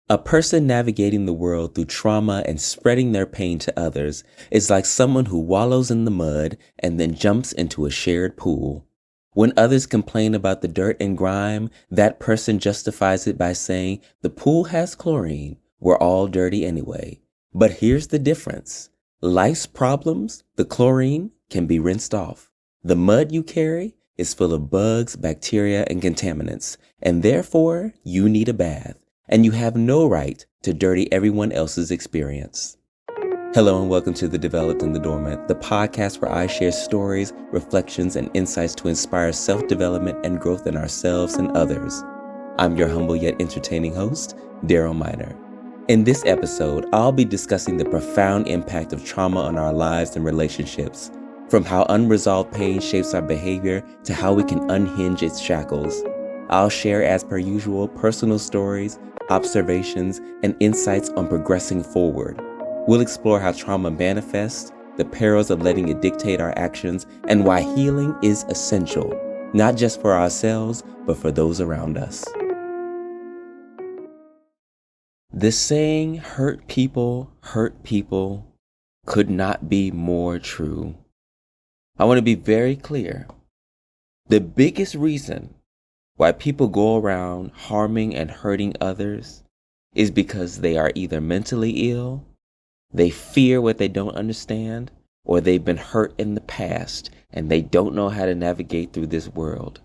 A person navigating the world through trauma and spreading their pain to others is like someone who wallows in the mud and then jumps into a shared pool. When others complain about the dirt and grime, that person justifies it by saying, the pool has chlorine, we're all dirty anyway. But here's the difference. Life's problems, the chlorine, can be rinsed off. The mud you carry is full of bugs, bacteria, and contaminants, and therefore you need a bath. And you have no right to dirty everyone else's experience. Hello and welcome to the Developed and the Dormant, the podcast where I share stories, reflections, and insights to inspire self-development and growth in ourselves and others. I'm your humble yet entertaining host, Daryl Minor. In this episode, I'll be discussing the profound impact of trauma on our lives and relationships, from how unresolved pain shapes our behavior to how we can unhinge its shackles. I'll share, as per usual, personal stories, observations, and insights on progressing forward. We'll explore how trauma manifests, the perils of letting it dictate our actions, and why healing is essential, not just for ourselves, but for those around us. The saying, hurt people, could not be more true. I want to be very clear. The biggest reason why people go around harming and hurting others is because they are either mentally ill, they fear what they don't understand, or they've been hurt in the past and they don't know how to navigate through this world.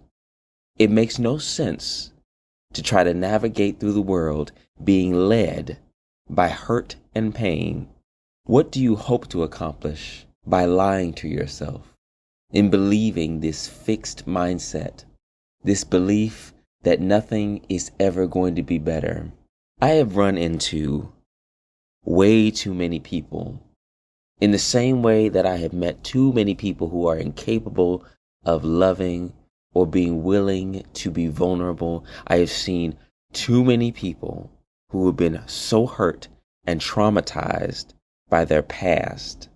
It makes no sense to try to navigate through the world being led by hurt and pain. What do you hope to accomplish by lying to yourself, in believing this fixed mindset? This belief that nothing is ever going to be better. I have run into way too many people in the same way that I have met too many people who are incapable of loving or being willing to be vulnerable. I have seen too many people who have been so hurt and traumatized by their past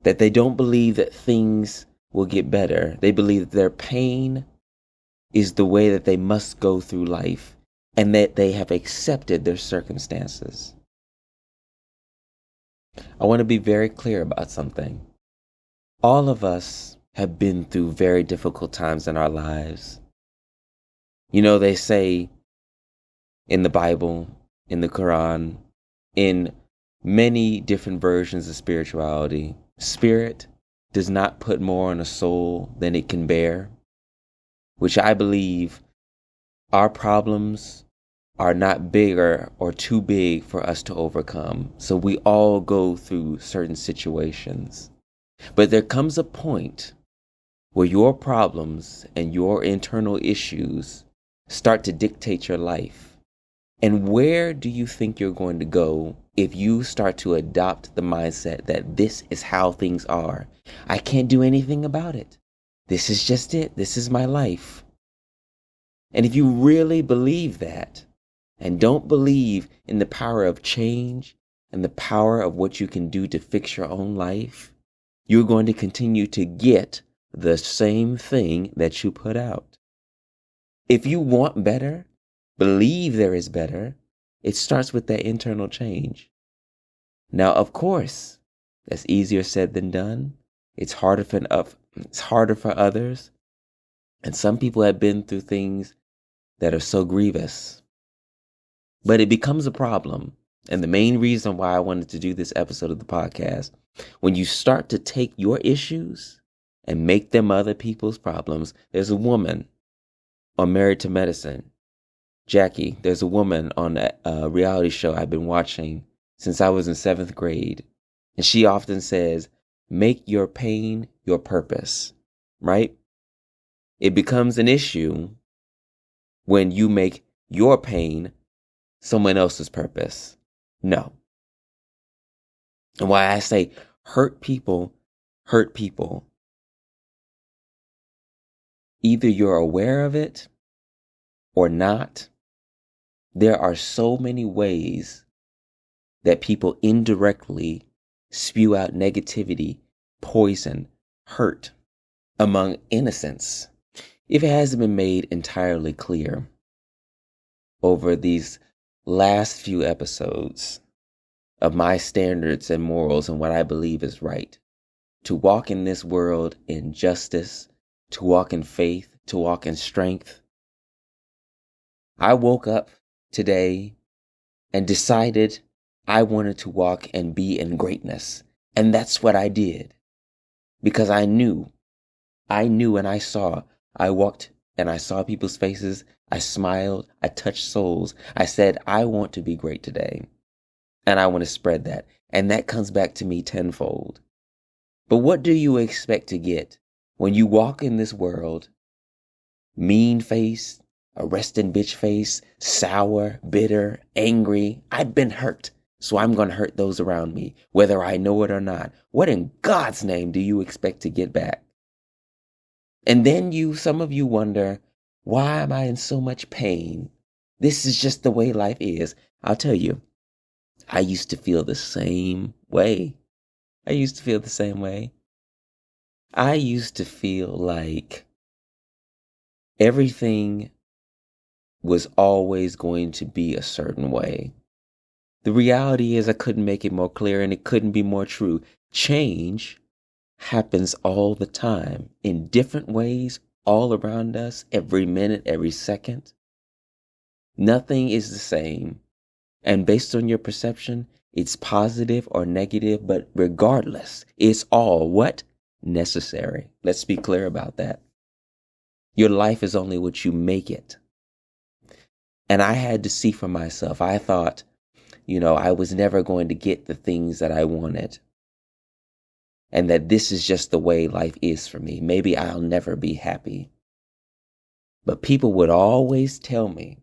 that they don't believe that things will get better. They believe that their pain is the way that they must go through life and that they have accepted their circumstances. I want to be very clear about something. All of us have been through very difficult times in our lives. You know, they say in the Bible, in the Quran, in many different versions of spirituality, spirit does not put more on a soul than it can bear, which I believe our problems are not bigger or too big for us to overcome. So we all go through certain situations. But there comes a point where your problems and your internal issues start to dictate your life. And where do you think you're going to go if you start to adopt the mindset that this is how things are? I can't do anything about it. This is just it. This is my life. And if you really believe that and don't believe in the power of change and the power of what you can do to fix your own life, you're going to continue to get the same thing that you put out. If you want better, believe there is better, it starts with that internal change. Now, of course, that's easier said than done. It's harder for others. And some people have been through things that are so grievous. But it becomes a problem. And the main reason why I wanted to do this episode of the podcast, when you start to take your issues and make them other people's problems, there's a woman on Married to Medicine, Jackie. There's a woman on a reality show I've been watching since I was in 7th grade. And she often says, make your pain your purpose, right? It becomes an issue when you make your pain someone else's purpose. No. And why I say hurt people. Either you're aware of it or not. There are so many ways that people indirectly spew out negativity, poison, hurt among innocents. If it hasn't been made entirely clear over these last few episodes of my standards and morals and what I believe is right. To walk in this world in justice, to walk in faith, to walk in strength. I woke up today and decided I wanted to walk and be in greatness. And that's what I did. Because I knew and I saw. I walked and I saw people's faces. I smiled. I touched souls. I said, I want to be great today. And I want to spread that. And that comes back to me tenfold. But what do you expect to get when you walk in this world? Mean face, a resting bitch face, sour, bitter, angry. I've been hurt, so I'm going to hurt those around me, whether I know it or not. What in God's name do you expect to get back? And then some of you wonder, why am I in so much pain? This is just the way life is. I'll tell you, I used to feel the same way. I used to feel like everything was always going to be a certain way. The reality is I couldn't make it more clear, and it couldn't be more true. Change happens all the time in different ways all around us, every minute, every second. Nothing is the same. And based on your perception, it's positive or negative, but regardless, it's all what? Necessary. Let's be clear about that. Your life is only what you make it. And I had to see for myself. I thought, I was never going to get the things that I wanted. And that this is just the way life is for me. Maybe I'll never be happy. But people would always tell me,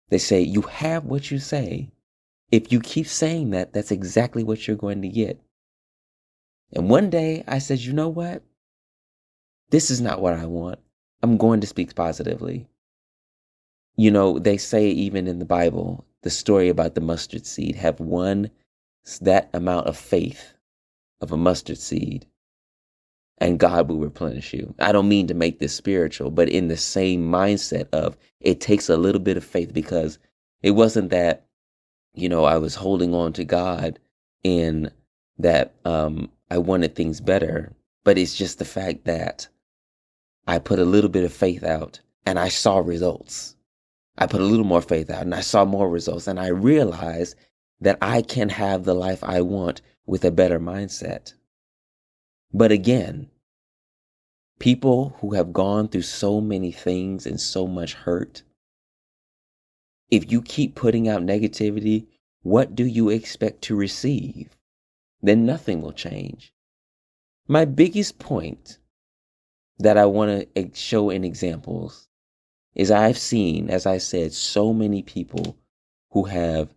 they say, you have what you say. If you keep saying that, that's exactly what you're going to get. And one day I said, you know what? This is not what I want. I'm going to speak positively. They say even in the Bible, the story about the mustard seed, have that amount of faith of a mustard seed, and God will replenish you. I don't mean to make this spiritual, but in the same mindset of it takes a little bit of faith, because it wasn't that, I was holding on to God in that I wanted things better, but it's just the fact that I put a little bit of faith out and I saw results. I put a little more faith out and I saw more results, and I realized that I can have the life I want with a better mindset. But again, people who have gone through so many things and so much hurt, if you keep putting out negativity, what do you expect to receive? Then nothing will change. My biggest point that I want to show in examples is I've seen, as I said, so many people who have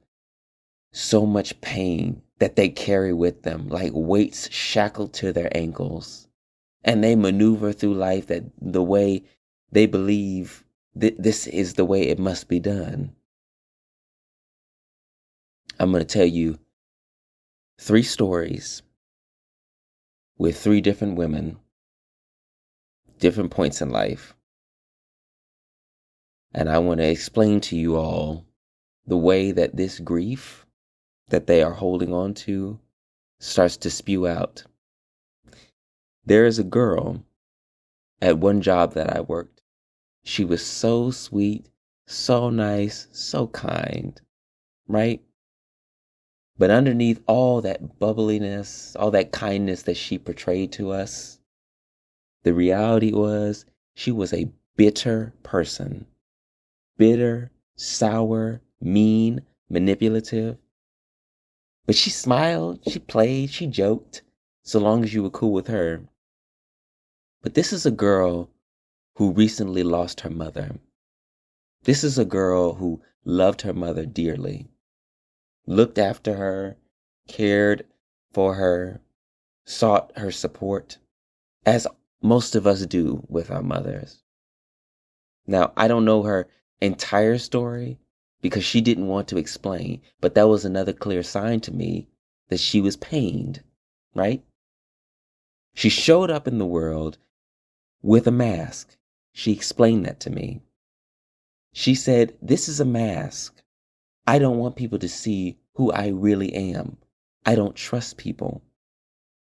so much pain that they carry with them, like weights shackled to their ankles. And they maneuver through life that the way they believe this is the way it must be done. I'm going to tell you 3 stories with 3 different women, different points in life. And I want to explain to you all the way that this grief that they are holding on to starts to spew out. There is a girl at one job that I worked. She was so sweet, so nice, so kind, right? But underneath all that bubbliness, all that kindness that she portrayed to us, the reality was she was a bitter person. Bitter, sour, mean, manipulative. But she smiled, she played, she joked, so long as you were cool with her. But this is a girl who recently lost her mother. This is a girl who loved her mother dearly, looked after her, cared for her, sought her support, as most of us do with our mothers. Now, I don't know her entire story because she didn't want to explain, but that was another clear sign to me that she was pained, right? She showed up in the world with a mask. She explained that to me. She said, this is a mask. I don't want people to see who I really am. I don't trust people.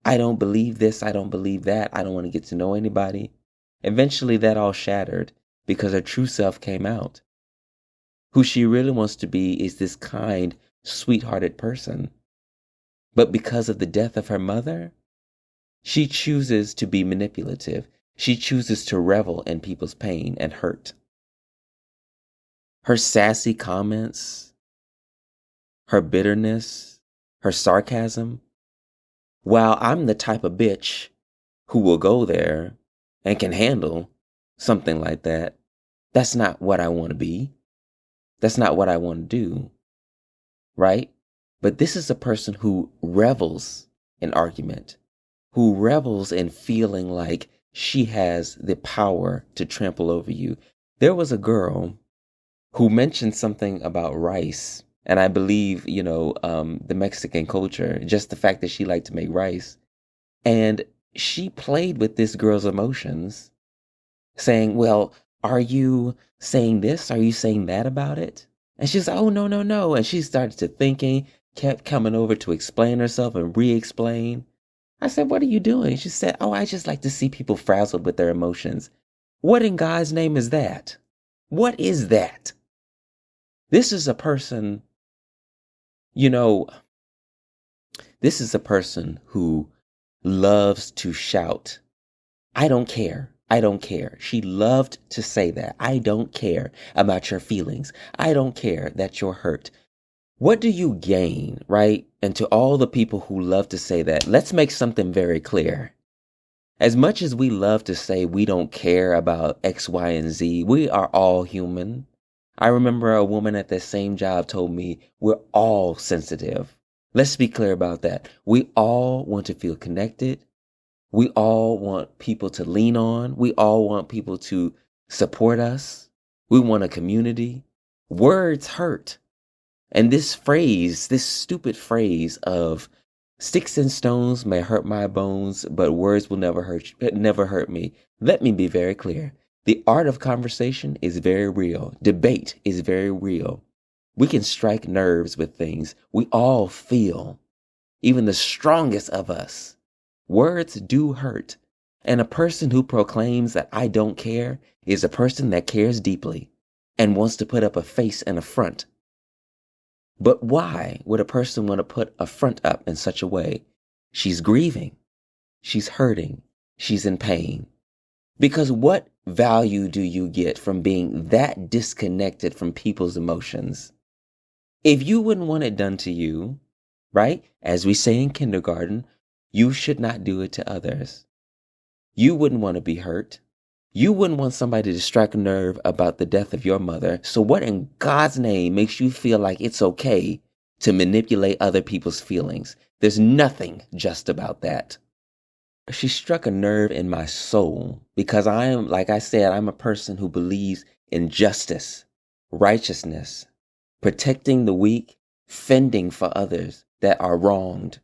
I don't believe this. I don't believe that. I don't want to get to know anybody. Eventually that all shattered because her true self came out. Who she really wants to be is this kind, sweethearted person. But because of the death of her mother, she chooses to be manipulative. She chooses to revel in people's pain and hurt. Her sassy comments, her bitterness, her sarcasm. While I'm the type of bitch who will go there and can handle something like that, that's not what I want to be. That's not what I want to do. Right? But this is a person who revels in argument, who revels in feeling like she has the power to trample over you. There was a girl who mentioned something about rice. And I believe, the Mexican culture, just the fact that she liked to make rice. And she played with this girl's emotions, saying, well, are you saying this? Are you saying that about it? And she's like, oh, no, no, no. And she started to thinking, kept coming over to explain herself and re-explain. I said, what are you doing? She said, oh, I just like to see people frazzled with their emotions. What in God's name is that? What is that? This is a person, this is a person who loves to shout, I don't care. I don't care. She loved to say that. I don't care about your feelings. I don't care that you're hurt. What do you gain, right? And to all the people who love to say that, let's make something very clear. As much as we love to say we don't care about X, Y, and Z, we are all human. I remember a woman at that same job told me we're all sensitive. Let's be clear about that. We all want to feel connected. We all want people to lean on. We all want people to support us. We want a community. Words hurt. And this phrase, this stupid phrase of sticks and stones may hurt my bones, but words will never hurt me. Let me be very clear. The art of conversation is very real. Debate is very real. We can strike nerves with things. We all feel, even the strongest of us. Words do hurt. And a person who proclaims that I don't care is a person that cares deeply and wants to put up a face and a front. But why would a person want to put a front up in such a way? She's grieving. She's hurting. She's in pain. Because what value do you get from being that disconnected from people's emotions? If you wouldn't want it done to you, right? As we say in kindergarten, you should not do it to others. You wouldn't want to be hurt. You wouldn't want somebody to strike a nerve about the death of your mother. So what in God's name makes you feel like it's okay to manipulate other people's feelings? There's nothing just about that. She struck a nerve in my soul because like I said, I'm a person who believes in justice, righteousness, protecting the weak, fending for others that are wronged,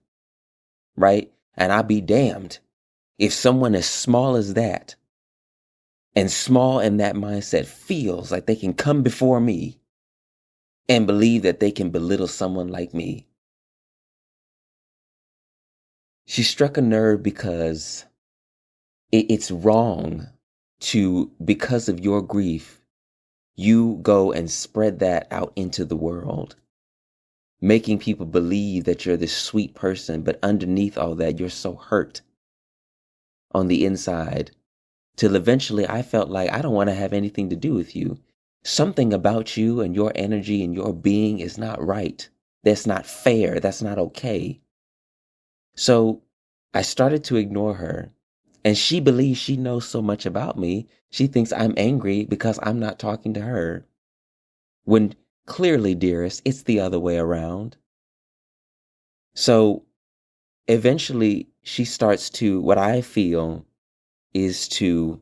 right? And I'll be damned if someone as small as that and small in that mindset feels like they can come before me and believe that they can belittle someone like me. She struck a nerve because it's wrong to, because of your grief, you go and spread that out into the world, making people believe that you're this sweet person, but underneath all that, you're so hurt on the inside, till eventually I felt like I don't want to have anything to do with you. Something about you and your energy and your being is not right. That's not fair. That's not okay. So I started to ignore her, and she believes she knows so much about me. She thinks I'm angry because I'm not talking to her. When clearly, dearest, it's the other way around. So eventually she starts to, what I feel is to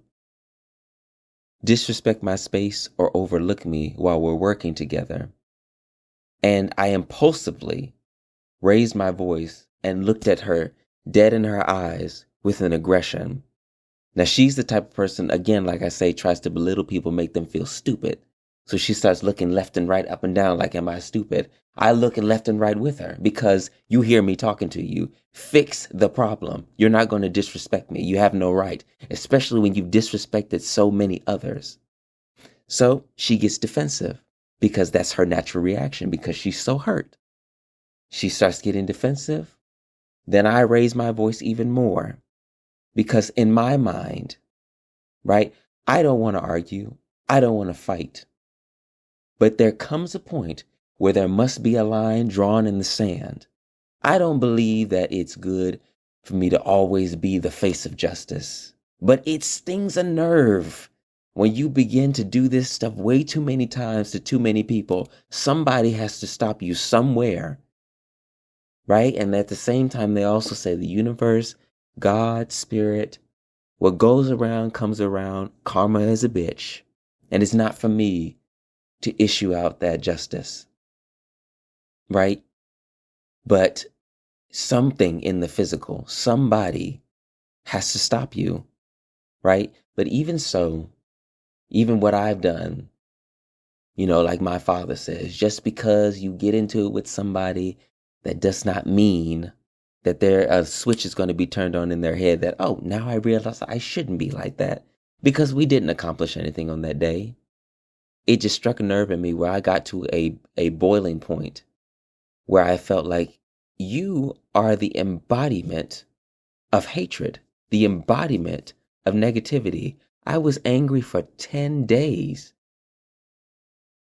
disrespect my space or overlook me while we're working together. And I impulsively raised my voice and looked at her dead in her eyes with an aggression. Now, she's the type of person, again, like I say, tries to belittle people, make them feel stupid. So she starts looking left and right, up and down, like, am I stupid? I looking left and right with her because you hear me talking to you. Fix the problem. You're not going to disrespect me. You have no right, especially when you've disrespected so many others. So she gets defensive because that's her natural reaction because she's so hurt. She starts getting defensive. Then I raise my voice even more because in my mind, right, I don't want to argue. I don't want to fight. But there comes a point where there must be a line drawn in the sand. I don't believe that it's good for me to always be the face of justice, but it stings a nerve when you begin to do this stuff way too many times to too many people. Somebody has to stop you somewhere, right? And at the same time, they also say the universe, God, spirit, what goes around comes around. Karma is a bitch, and it's not for me to issue out that justice, right? But something in the physical, somebody has to stop you, right? But even so, even what I've done, like my father says, just because you get into it with somebody, that does not mean that a switch is going to be turned on in their head that, oh, now I realize I shouldn't be like that, because we didn't accomplish anything on that day. It just struck a nerve in me where I got to a boiling point where I felt like you are the embodiment of hatred, the embodiment of negativity. I was angry for 10 days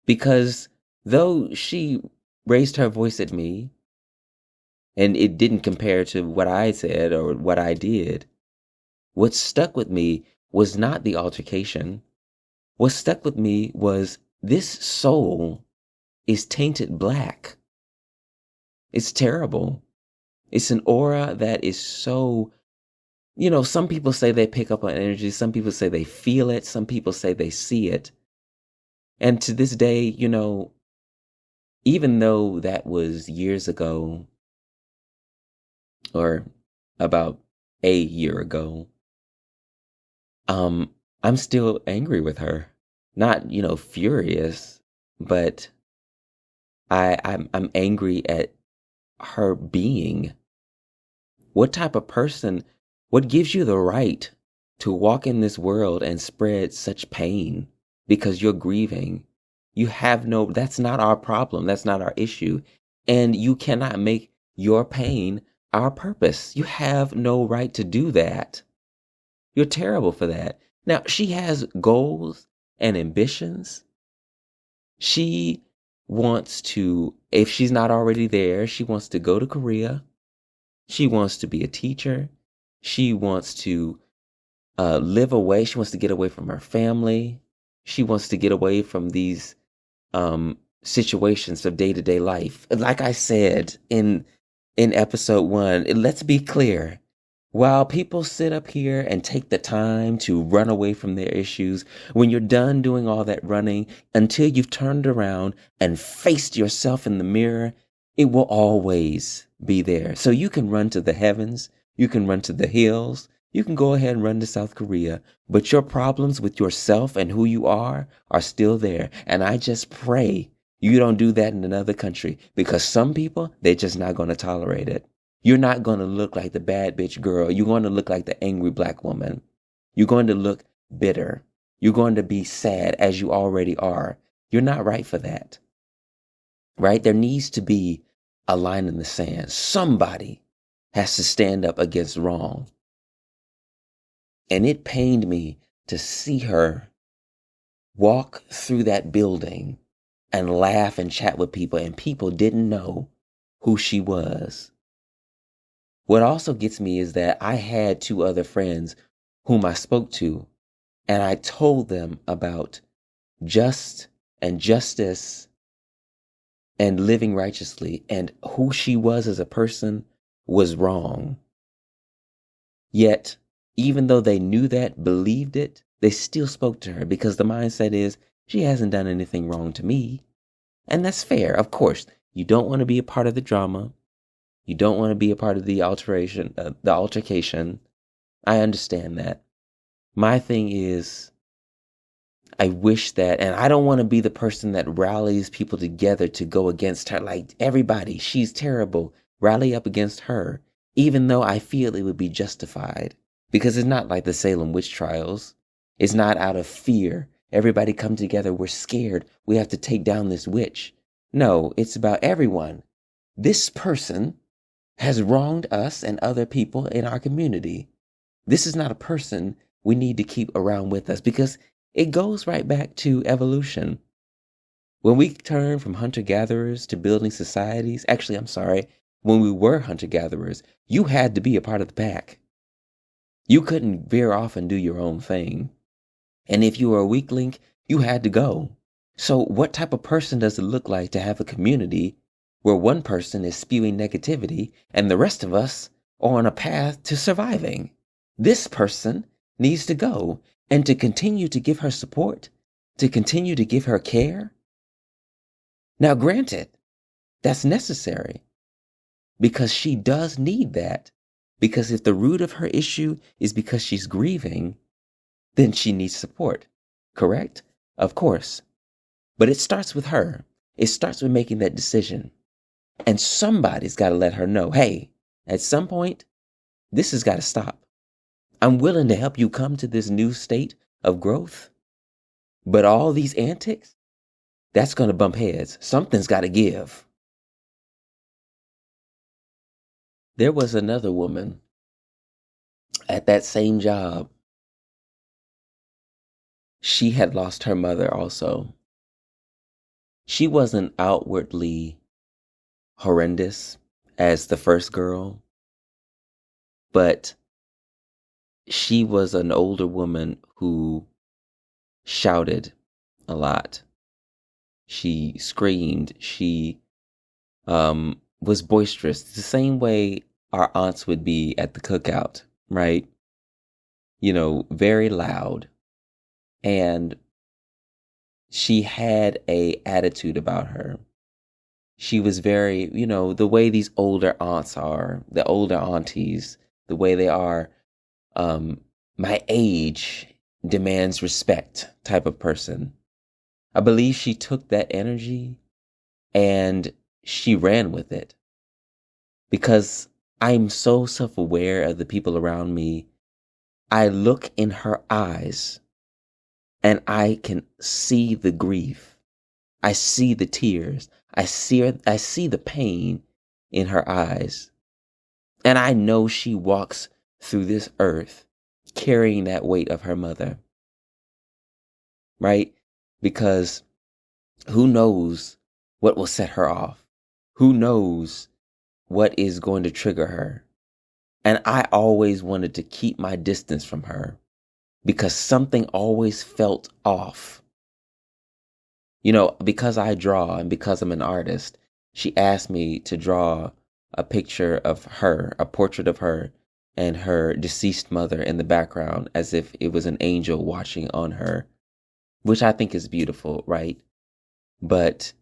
because though she raised her voice at me and it didn't compare to what I said or what I did, what stuck with me was not the altercation. What stuck with me was this soul is tainted black. It's terrible. It's an aura that is so, some people say they pick up on energy. Some people say they feel it. Some people say they see it. And to this day, even though that was years ago or about a year ago, I'm still angry with her. Not, furious, but I'm angry at her being. What type of person, what gives you the right to walk in this world and spread such pain because you're grieving? That's not our problem. That's not our issue. And you cannot make your pain our purpose. You have no right to do that. You're terrible for that. Now, she has goals and ambitions. She wants to, if she's not already there, she wants to go to Korea. She wants to be a teacher. She wants to live away. She wants to get away from her family. She wants to get away from these situations of day-to-day life. Like I said in episode 1, let's be clear. While people sit up here and take the time to run away from their issues, when you're done doing all that running, until you've turned around and faced yourself in the mirror, it will always be there. So you can run to the heavens, you can run to the hills, you can go ahead and run to South Korea, but your problems with yourself and who you are still there. And I just pray you don't do that in another country, because some people, they're just not going to tolerate it. You're not going to look like the bad bitch girl. You're going to look like the angry black woman. You're going to look bitter. You're going to be sad as you already are. You're not right for that. Right? There needs to be a line in the sand. Somebody has to stand up against wrong. And it pained me to see her walk through that building and laugh and chat with people, and people didn't know who she was. What also gets me is that I had 2 other friends whom I spoke to, and I told them about justice and living righteously, and who she was as a person was wrong. Yet, even though they knew that, believed it, they still spoke to her because the mindset is, she hasn't done anything wrong to me. And that's fair. Of course, you don't want to be a part of the drama. You don't want to be a part of the altercation. I understand that. My thing is, I wish that, and I don't want to be the person that rallies people together to go against her. Like, everybody, she's terrible. Rally up against her, even though I feel it would be justified. Because it's not like the Salem witch trials. It's not out of fear. Everybody come together. We're scared. We have to take down this witch. No, it's about everyone. This person has wronged us and other people in our community. This is not a person we need to keep around with us, because it goes right back to evolution. When we turn from hunter-gatherers to building societies, when we were hunter-gatherers, you had to be a part of the pack. You couldn't veer off and do your own thing. And if you were a weak link, you had to go. So what type of person does it look like to have a community where one person is spewing negativity and the rest of us are on a path to surviving? This person needs to go, and to continue to give her support, to continue to give her care. Now, granted, that's necessary, because she does need that. Because if the root of her issue is because she's grieving, then she needs support. Correct? Of course. But it starts with her. It starts with making that decision. And somebody's got to let her know, hey, at some point, this has got to stop. I'm willing to help you come to this new state of growth. But all these antics, that's going to bump heads. Something's got to give. There was another woman at that same job. She had lost her mother also. She wasn't outwardly horrendous as the first girl, but she was an older woman who shouted a lot. She screamed. She was boisterous, the same way our aunts would be at the cookout, right? You know, very loud. And she had a attitude about her. She was very, the way these older aunts are, the older aunties, the way they are, my age demands respect type of person. I believe she took that energy and she ran with it, because I'm so self-aware of the people around me. I look in her eyes and I can see the grief. I see the tears. I see the pain in her eyes. And I know she walks through this earth carrying that weight of her mother. Right? Because who knows what will set her off? Who knows what is going to trigger her? And I always wanted to keep my distance from her, because something always felt off. Because I draw and because I'm an artist, she asked me to draw a picture of her, a portrait of her and her deceased mother in the background, as if it was an angel watching on her, which I think is beautiful, right? But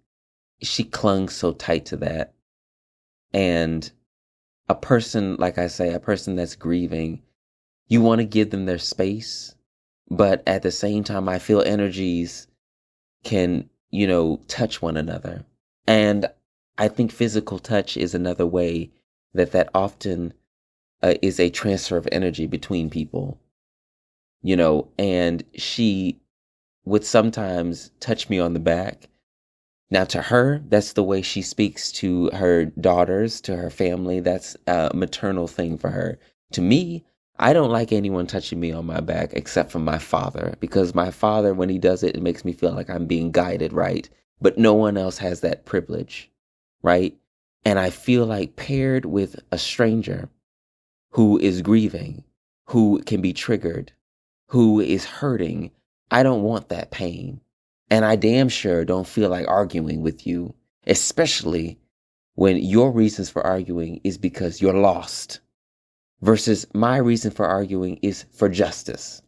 she clung so tight to that. And a person, like I say, a person that's grieving, you want to give them their space. But at the same time, I feel energies can, touch one another. And I think physical touch is another way that often is a transfer of energy between people. And she would sometimes touch me on the back. Now, to her, that's the way she speaks to her daughters, to her family. That's a maternal thing for her. To me, I don't like anyone touching me on my back except for my father, because my father, when he does it, it makes me feel like I'm being guided, right? But no one else has that privilege, right? And I feel like paired with a stranger who is grieving, who can be triggered, who is hurting, I don't want that pain. And I damn sure don't feel like arguing with you, especially when your reasons for arguing is because you're lost, versus my reason for arguing is for justice.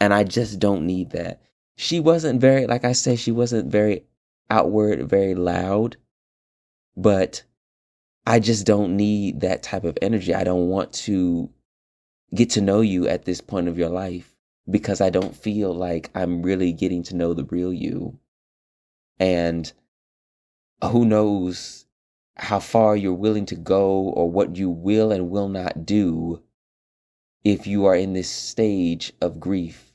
And I just don't need that. She wasn't very, like I said, she wasn't very outward, very loud, but I just don't need that type of energy. I don't want to get to know you at this point of your life because I don't feel like I'm really getting to know the real you. And who knows how far you're willing to go or what you will and will not do if you are in this stage of grief.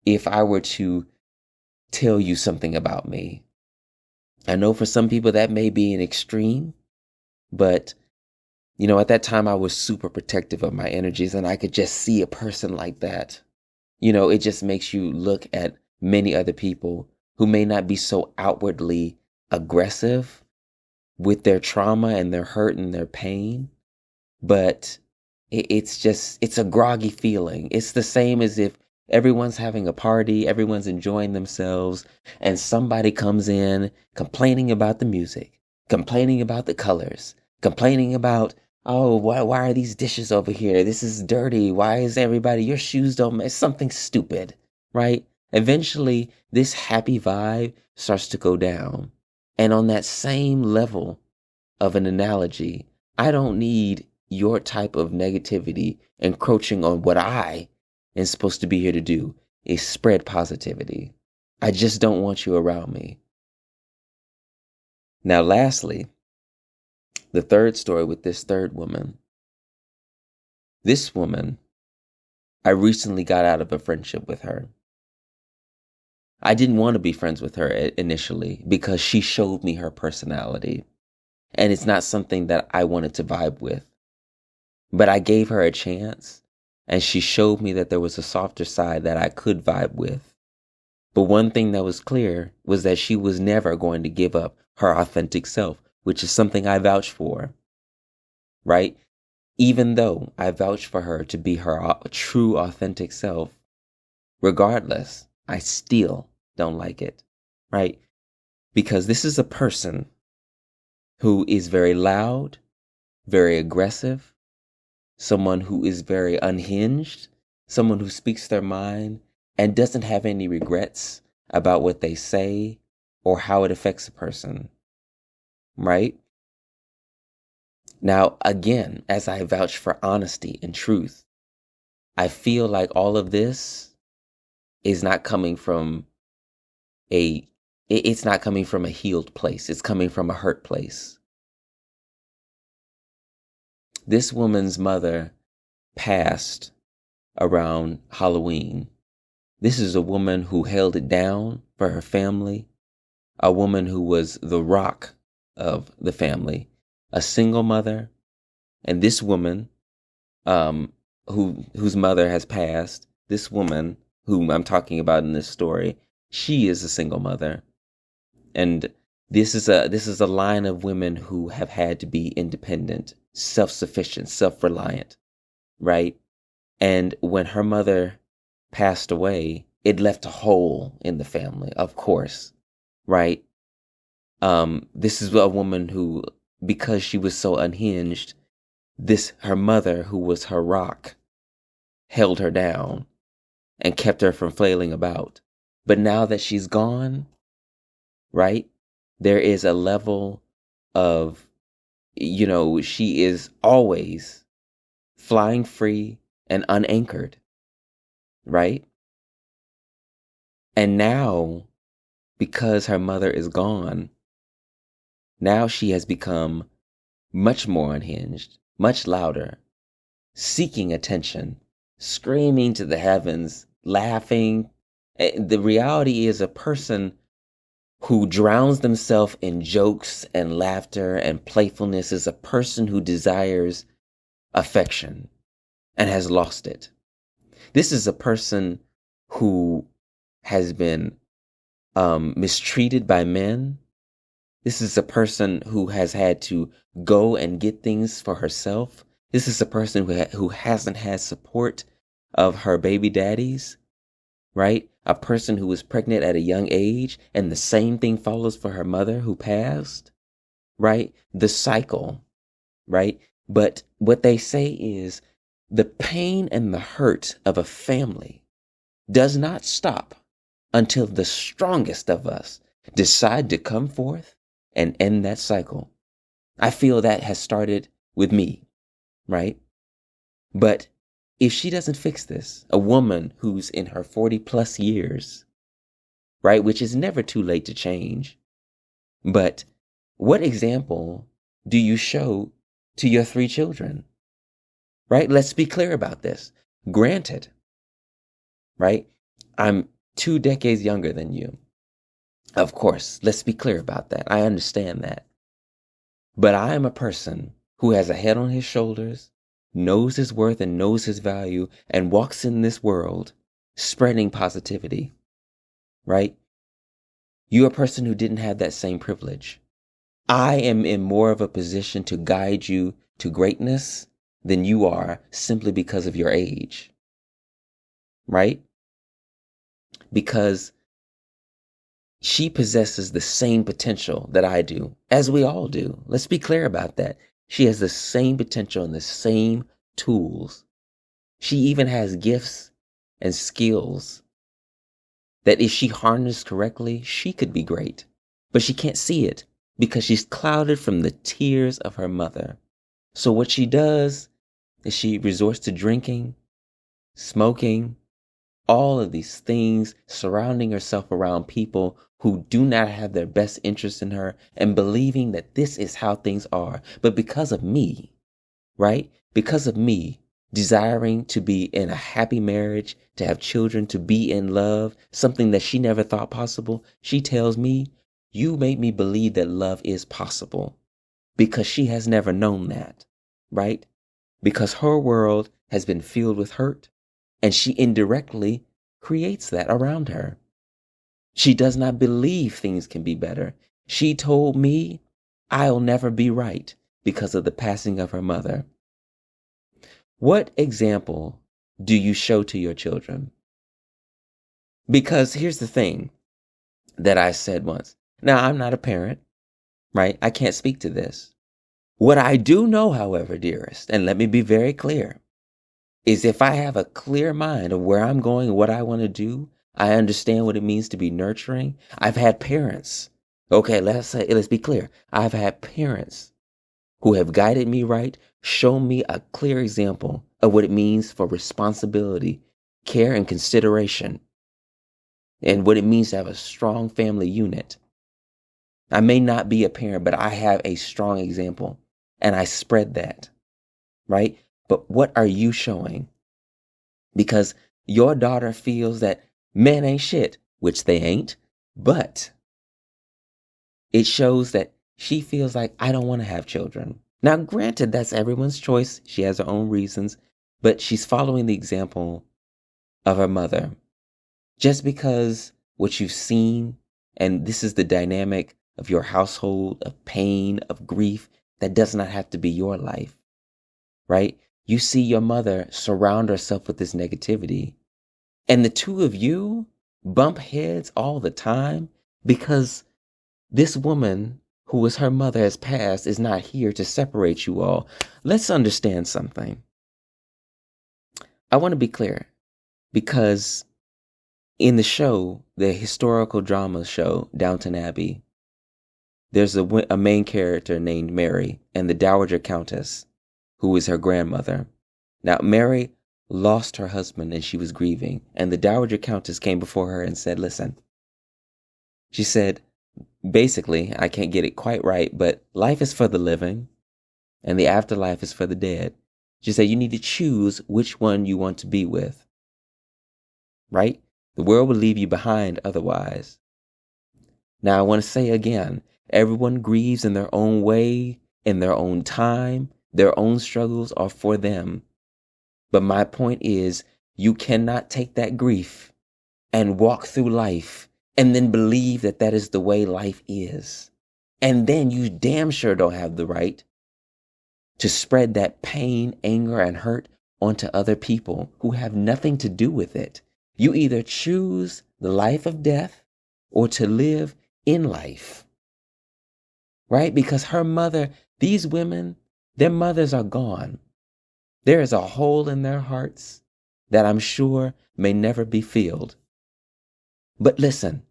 If I were to tell you something about me, I know for some people that may be an extreme, but at that time I was super protective of my energies, and I could just see a person like that. It just makes you look at many other people who may not be so outwardly aggressive with their trauma and their hurt and their pain, but it's a groggy feeling. It's the same as if everyone's having a party, everyone's enjoying themselves, and somebody comes in complaining about the music, complaining about the colors, complaining about, oh, why are these dishes over here? This is dirty. Why is your shoes don't match? Something stupid, right? Eventually, this happy vibe starts to go down. And on that same level of an analogy, I don't need your type of negativity encroaching on what I am supposed to be here to do, is spread positivity. I just don't want you around me. Now, lastly, the third story with this third woman. This woman, I recently got out of a friendship with her. I didn't want to be friends with her initially because she showed me her personality. And it's not something that I wanted to vibe with. But I gave her a chance, and she showed me that there was a softer side that I could vibe with. But one thing that was clear was that she was never going to give up her authentic self, which is something I vouch for, right? Even though I vouch for her to be her true authentic self, regardless, I still don't like it, right? Because this is a person who is very loud, very aggressive, someone who is very unhinged, someone who speaks their mind and doesn't have any regrets about what they say or how it affects a person, right? Now, again, as I vouch for honesty and truth, I feel like all of this is not coming from it's not coming from a healed place. It's coming from a hurt place. This woman's mother passed around Halloween. This is a woman who held it down for her family, a woman who was the rock of the family, a single mother. And this woman, whose mother has passed, this woman whom I'm talking about in this story, she is a single mother. And this is a line of women who have had to be independent, self-sufficient, self-reliant, right? And when her mother passed away, it left a hole in the family, of course, right? This is a woman who, because she was so unhinged, her mother, who was her rock, held her down and kept her from flailing about. But now that she's gone, right, there is a level of, she is always flying free and unanchored, right? And now, because her mother is gone, now she has become much more unhinged, much louder, seeking attention, screaming to the heavens, laughing. The reality is, a person who drowns themselves in jokes and laughter and playfulness is a person who desires affection and has lost it. This is a person who has been mistreated by men. This is a person who has had to go and get things for herself. This is a person who hasn't had support of her baby daddies, right? A person who was pregnant at a young age, and the same thing follows for her mother who passed, right? The cycle, right? But what they say is the pain and the hurt of a family does not stop until the strongest of us decide to come forth and end that cycle. I feel that has started with me, right? But if she doesn't fix this, a woman who's in her 40 plus years, right, which is never too late to change, but what example do you show to your 3 children, right? Let's be clear about this. Granted, right, I'm 2 decades younger than you. Of course, let's be clear about that. I understand that. But I am a person who has a head on his shoulders, knows his worth and knows his value, and walks in this world spreading positivity, right? You're a person who didn't have that same privilege. I am in more of a position to guide you to greatness than you are simply because of your age, right? Because she possesses the same potential that I do, as we all do. Let's be clear about that. She has the same potential and the same tools. She even has gifts and skills that if she harnessed correctly, she could be great. But she can't see it because she's clouded from the tears of her mother. So what she does is she resorts to drinking, smoking, all of these things, surrounding herself around people who do not have their best interest in her and believing that this is how things are. But because of me, right? Because of me desiring to be in a happy marriage, to have children, to be in love, something that she never thought possible, she tells me, you made me believe that love is possible, because she has never known that, right? Because her world has been filled with hurt, and she indirectly creates that around her. She does not believe things can be better. She told me I'll never be right because of the passing of her mother. What example do you show to your children? Because here's the thing that I said once. Now, I'm not a parent, right? I can't speak to this. What I do know, however, dearest, and let me be very clear, is if I have a clear mind of where I'm going and what I want to do, I understand what it means to be nurturing. I've had parents. Okay, let's be clear. I've had parents who have guided me right, shown me a clear example of what it means for responsibility, care, and consideration, and what it means to have a strong family unit. I may not be a parent, but I have a strong example, and I spread that, right? But what are you showing? Because your daughter feels that men ain't shit, which they ain't, but it shows that she feels like, I don't want to have children. Now, granted, that's everyone's choice. She has her own reasons, but she's following the example of her mother. Just because what you've seen, and this is the dynamic of your household, of pain, of grief, that does not have to be your life, right? You see your mother surround herself with this negativity, and the two of you bump heads all the time because this woman who was her mother has passed is not here to separate you all. Let's understand something. I want to be clear because in the show, the historical drama show, Downton Abbey, there's a main character named Mary and the Dowager Countess, who is her grandmother. Now, Mary lost her husband and she was grieving, and the Dowager Countess came before her and said, listen, she said, basically, I can't get it quite right, but life is for the living and the afterlife is for the dead. She said, you need to choose which one you want to be with, right? The world will leave you behind otherwise. Now, I want to say again, everyone grieves in their own way, in their own time. Their own struggles are for them. But my point is, you cannot take that grief and walk through life and then believe that that is the way life is. And then you damn sure don't have the right to spread that pain, anger, and hurt onto other people who have nothing to do with it. You either choose the life of death or to live in life, right? Because her mother, these women, their mothers are gone. There is a hole in their hearts that I'm sure may never be filled. But listen,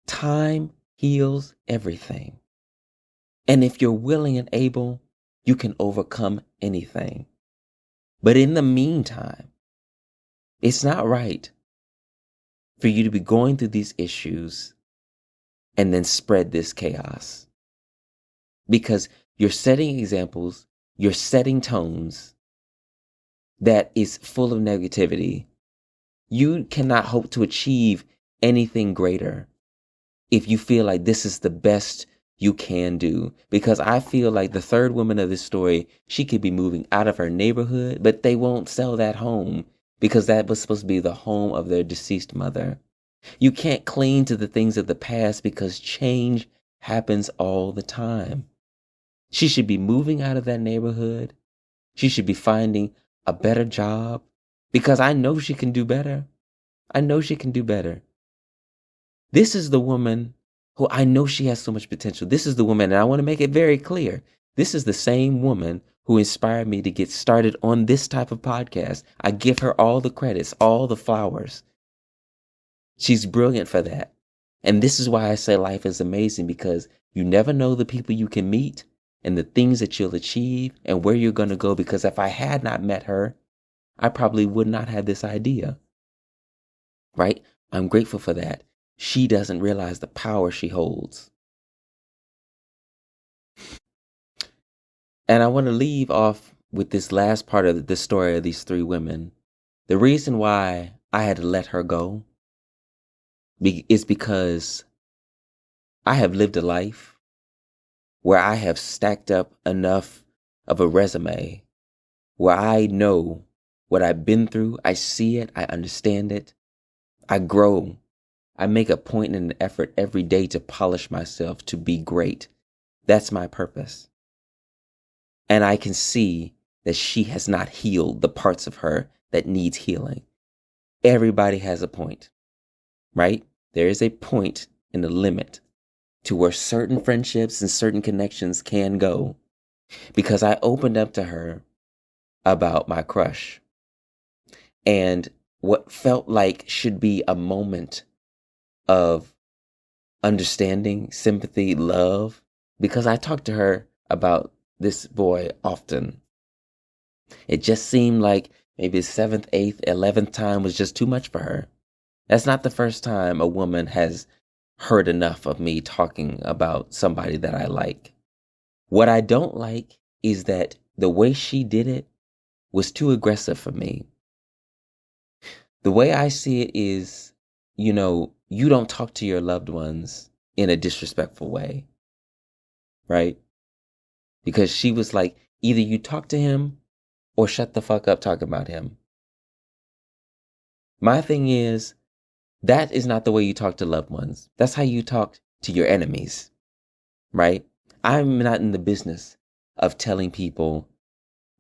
time heals everything. And if you're willing and able, you can overcome anything. But in the meantime, It's not right for you to be going through these issues and then spread this chaos. Because you're setting examples, you're setting tones that is full of negativity. You cannot hope to achieve anything greater if you feel like this is the best you can do. Because I feel like the third woman of this story, she could be moving out of her neighborhood, but they won't sell that home because that was supposed to be the home of their deceased mother. You can't cling to the things of the past because change happens all the time. She should be moving out of that neighborhood. She should be finding a better job because I know she can do better. I know she can do better. This is the woman who I know she has so much potential. This is the woman, and I want to make it very clear. This is the same woman who inspired me to get started on this type of podcast. I give her all the credits, all the flowers. She's brilliant for that. And this is why I say life is amazing, because you never know the people you can meet and the things that you'll achieve and where you're going to go. Because if I had not met her, I probably would not have this idea. Right? I'm grateful for that. She doesn't realize the power she holds. And I want to leave off with this last part of the story of these three women. The reason why I had to let her go is because I have lived a life where I have stacked up enough of a resume where I know what I've been through. I see it. I understand it. I grow. I make a point and an effort every day to polish myself to be great. That's my purpose. And I can see that she has not healed the parts of her that needs healing. Everybody has a point, right? There is a point and a limit to where certain friendships and certain connections can go, because I opened up to her about my crush and what felt like should be a moment of understanding, sympathy, love, because I talked to her about this boy often. It just seemed like maybe the 7th, 8th, 11th time was just too much for her. That's not the first time a woman has heard enough of me talking about somebody that I like. What I don't like is that the way she did it was too aggressive for me. The way I see it is, you don't talk to your loved ones in a disrespectful way, right? Because she was like, either you talk to him or shut the fuck up talking about him. My thing is, that is not the way you talk to loved ones. That's how you talk to your enemies, right? I'm not in the business of telling people,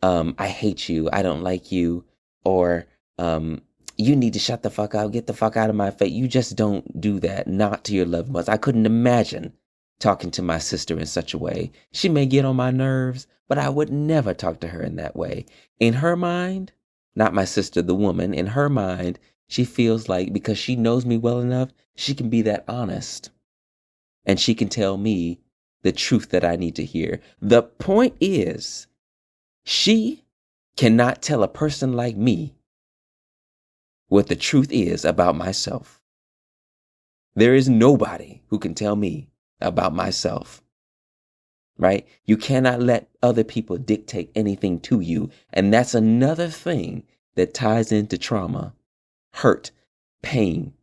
I hate you, I don't like you, or you need to shut the fuck up, get the fuck out of my face. You just don't do that, not to your loved ones. I couldn't imagine talking to my sister in such a way. She may get on my nerves, but I would never talk to her in that way. In her mind, not my sister, the woman, in her mind, she feels like because she knows me well enough, she can be that honest. And she can tell me the truth that I need to hear. The point is, she cannot tell a person like me what the truth is about myself. There is nobody who can tell me about myself, right? You cannot let other people dictate anything to you. And that's another thing that ties into trauma, hurt, pain.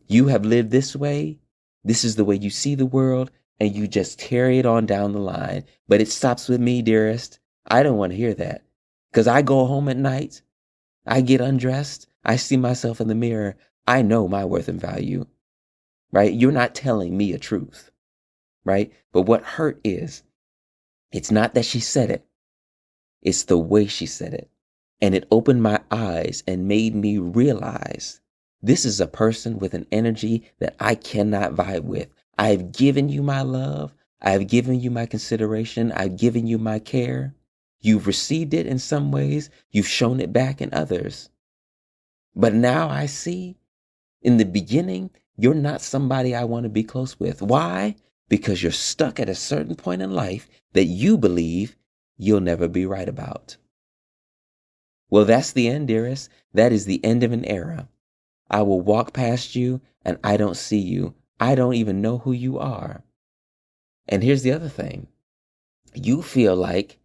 You have lived this way. This is the way you see the world, and you just carry it on down the line. But it stops with me, dearest. I don't want to hear that, because I go home at night, I get undressed, I see myself in the mirror. I know my worth and value, right? You're not telling me a truth, right? But what hurt is, it's not that she said it. It's the way she said it. And it opened my eyes and made me realize this is a person with an energy that I cannot vibe with. I have given you my love. I have given you my consideration. I've given you my care. You've received it in some ways. You've shown it back in others. But now I see, in the beginning, you're not somebody I want to be close with. Why? Because you're stuck at a certain point in life that you believe you'll never be right about. Well, that's the end, dearest. That is the end of an era. I will walk past you and I don't see you. I don't even know who you are. And here's the other thing. You feel like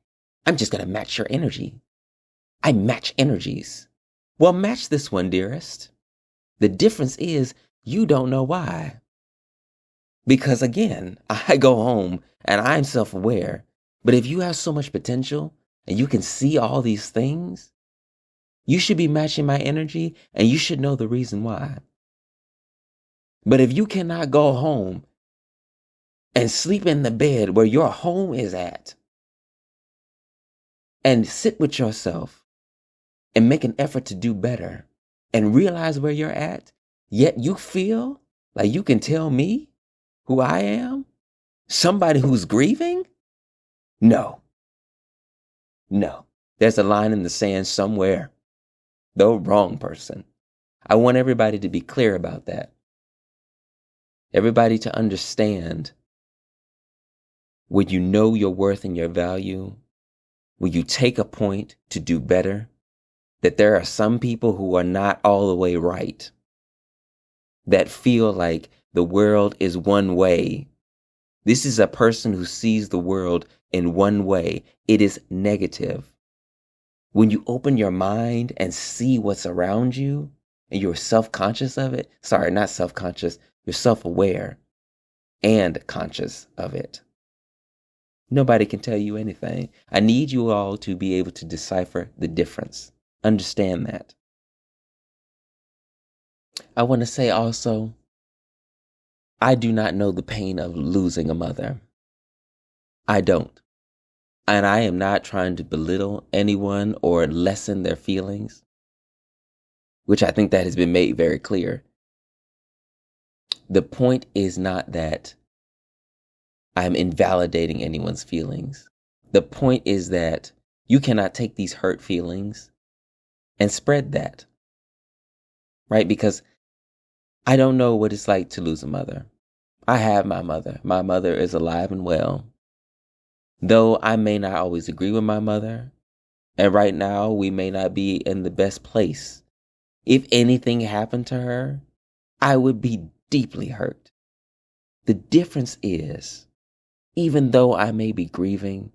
I'm just going to match your energy. I match energies. Well, match this one, dearest. The difference is you don't know why. Because again, I go home and I'm self-aware. But if you have so much potential and you can see all these things, you should be matching my energy and you should know the reason why. But if you cannot go home and sleep in the bed where your home is at and sit with yourself and make an effort to do better and realize where you're at, yet you feel like you can tell me who I am? Somebody who's grieving? No. There's a line in the sand somewhere. The wrong person. I want everybody to be clear about that. Everybody to understand when you know your worth and your value, when you take a point to do better, that there are some people who are not all the way right, that feel like the world is one way. This is a person who sees the world in one way. It is negative. When you open your mind and see what's around you and you're self-conscious of it, sorry, not self-conscious, you're self-aware and conscious of it. Nobody can tell you anything. I need you all to be able to decipher the difference. Understand that. I want to say also, I do not know the pain of losing a mother. I don't. And I am not trying to belittle anyone or lessen their feelings, which I think that has been made very clear. The point is not that I'm invalidating anyone's feelings. The point is that you cannot take these hurt feelings and spread that, right? Because I don't know what it's like to lose a mother. I have my mother. My mother is alive and well. Though I may not always agree with my mother, and right now we may not be in the best place. If anything happened to her, I would be deeply hurt. The difference is, even though I may be grieving,